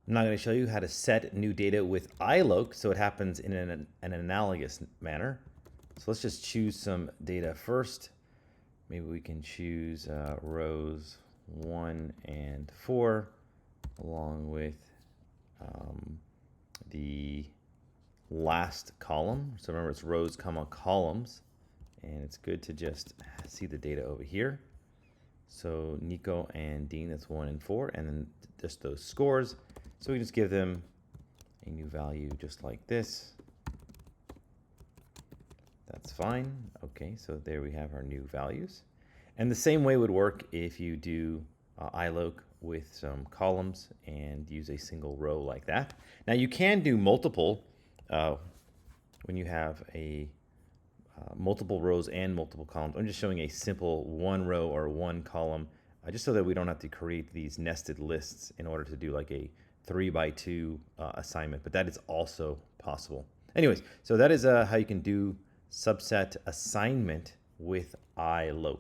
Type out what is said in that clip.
I'm not going to show you how to set new data with iloc, so it happens in an analogous manner. So let's just choose some data first. Maybe we can choose rows 1 and 4 along with the last column. So remember, it's rows comma columns, and it's good to just see the data over here. So Nico and Dean, that's 1 and 4, and then just those scores. So we just give them a new value just like this. That's fine. Okay, so there we have our new values. And the same way would work if you do iloc with some columns and use a single row like that. Now you can do multiple when you have a multiple rows and multiple columns. I'm just showing a simple one row or one column just so that we don't have to create these nested lists in order to do like a 3x2 assignment, but that is also possible. Anyways, so that is how you can do subset assignment with iloc.